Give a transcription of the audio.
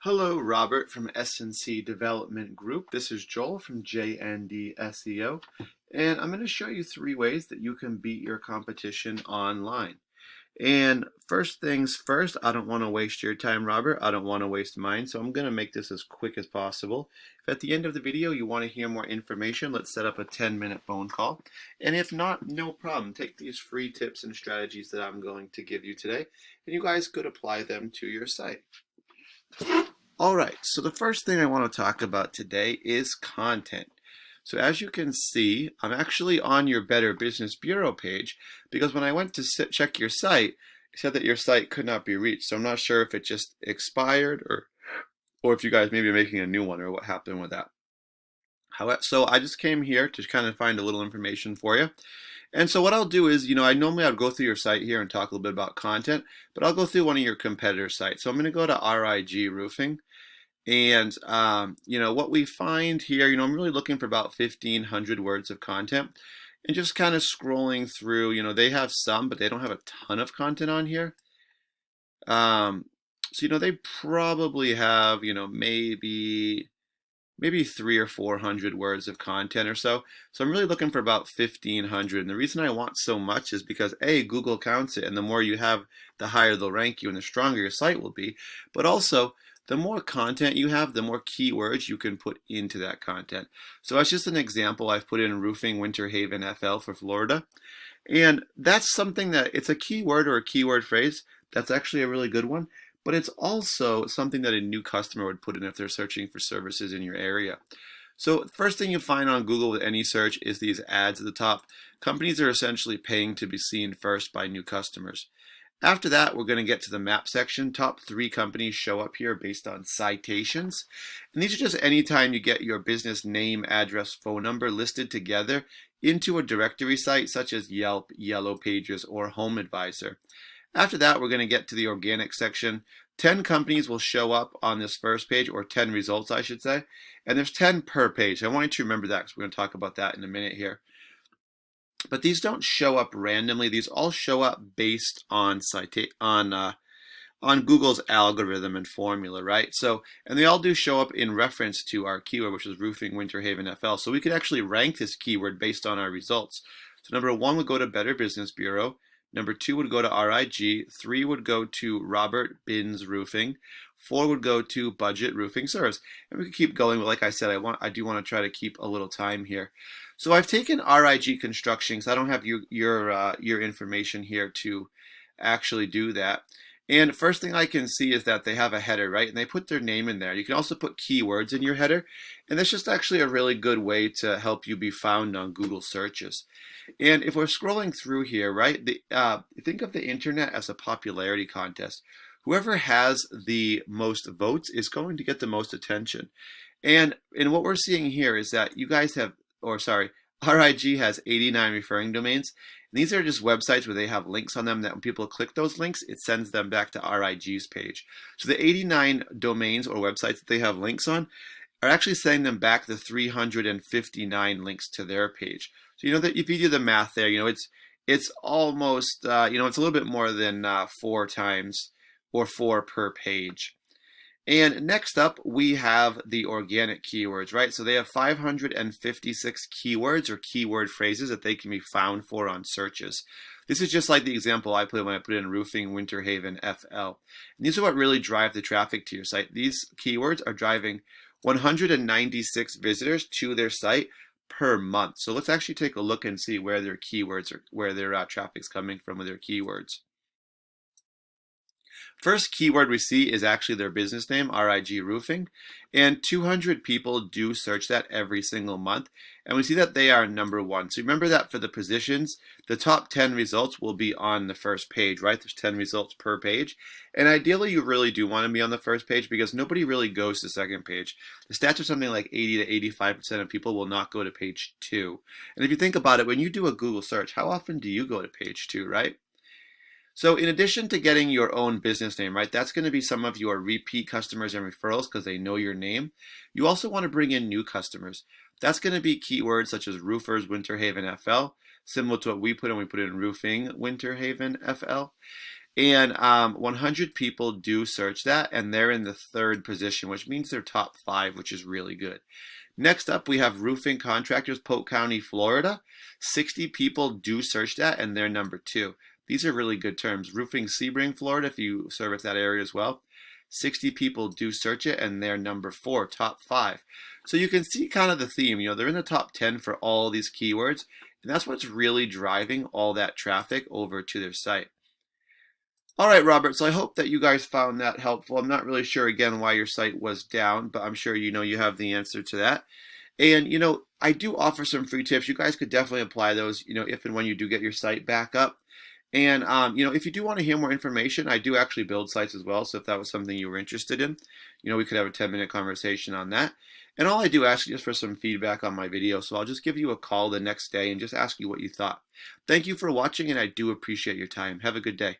Hello, Robert from S&C Development Group. This is Joel from JND SEO, and I'm going to show you 3 ways that you can beat your competition online. And first things first, I don't want to waste your time, Robert. I don't want to waste mine, so I'm going to make this as quick as possible. If at the end of the video you want to hear more information, let's set up a 10-minute phone call. And if not, no problem. Take these free tips and strategies that I'm going to give you today, and you guys could apply them to your site. All right, so the first thing I want to talk about today is content. So as you can see, I'm actually on your Better Business Bureau page because when I went to check your site, it said that your site could not be reached. So I'm not sure if it just expired or if you guys may be making a new one or what happened with that. However, so I just came here to kind of find a little information for you. And so what I'll do is, I normally I'd go through your site here and talk a little bit about content, but I'll go through one of your competitor sites. So I'm going to go to RIG Roofing. And, what we find here, I'm really looking for about 1,500 words of content and just kind of scrolling through, they have some, but they don't have a ton of content on here. So, they probably have, maybe 300 or 400 words of content or so. So I'm really looking for about 1,500. And the reason I want so much is because A, Google counts it, and the more you have, the higher they'll rank you and the stronger your site will be. But also, the more content you have, the more keywords you can put into that content. So as just an example, I've put in roofing Winter Haven FL for Florida. And that's something that it's a keyword or a keyword phrase. That's actually a really good one. But it's also something that a new customer would put in if they're searching for services in your area. So first thing you find on Google with any search is these ads at the top. Companies are essentially paying to be seen first by new customers. After that, we're going to get to the map section. Top 3 companies show up here based on citations. And these are just anytime you get your business name, address, phone number listed together into a directory site such as Yelp, Yellow Pages, or Home Advisor. After that, we're going to get to the organic section. 10 companies will show up on this first page, or 10 results, I should say. And there's 10 per page. I want you to remember that because we're going to talk about that in a minute here. But these don't show up randomly. These all show up based on Google's algorithm and formula, right? So, and they all do show up in reference to our keyword, which is roofing Winter Haven FL. So we could actually rank this keyword based on our results. So number 1 would go to Better Business Bureau. Number 2 would go to RIG. 3 would go to Robert Binns Roofing. 4 would go to Budget Roofing Service. And we could keep going, but like I said, I do want to try to keep a little time here. So I've taken RIG Construction because I don't have your information here to actually do that. And first thing I can see is that they have a header, right? And they put their name in there. You can also put keywords in your header. And that's just actually a really good way to help you be found on Google searches. And if we're scrolling through here, right, think of the internet as a popularity contest. Whoever has the most votes is going to get the most attention. And what we're seeing here is that you guys have, RIG has 89 referring domains. And these are just websites where they have links on them that when people click those links, it sends them back to RIG's page. So the 89 domains or websites that they have links on are actually sending them back the 359 links to their page. So that if you do the math there, it's almost it's a little bit more than 4 times or 4 per page. And next up, we have the organic keywords, right? So they have 556 keywords or keyword phrases that they can be found for on searches. This is just like the example I put when I put in roofing Winter Haven FL. And these are what really drive the traffic to your site. These keywords are driving 196 visitors to their site per month. So let's actually take a look and see where their keywords are, where their traffic's coming from with their keywords. First keyword we see is actually their business name, RIG Roofing, and 200 people do search that every single month, and we see that they are number 1. So remember that for the positions, the top 10 results will be on the first page, right? There's 10 results per page, and ideally you really do want to be on the first page because nobody really goes to the second page. The stats are something like 80 to 85% of people will not go to page 2. And if you think about it, when you do a Google search, how often do you go to page 2, right? So in addition to getting your own business name, right, that's going to be some of your repeat customers and referrals because they know your name. You also want to bring in new customers. That's going to be keywords such as roofers Winter Haven FL, similar to what we put in roofing Winter Haven FL. And 100 people do search that, and they're in the third position, which means they're top 5, which is really good. Next up, we have roofing contractors, Polk County, Florida. 60 people do search that, and they're number 2. These are really good terms. Roofing Sebring, Florida, if you service that area as well. 60 people do search it, and they're number 4, top 5. So you can see kind of the theme. They're in the top 10 for all these keywords, and that's what's really driving all that traffic over to their site. All right, Robert, so I hope that you guys found that helpful. I'm not really sure, again, why your site was down, but I'm sure you have the answer to that. And, I do offer some free tips. You guys could definitely apply those, if and when you do get your site back up. And, if you do want to hear more information, I do actually build sites as well. So if that was something you were interested in, we could have a 10-minute conversation on that. And all I do ask is just for some feedback on my video. So I'll just give you a call the next day and just ask you what you thought. Thank you for watching, and I do appreciate your time. Have a good day.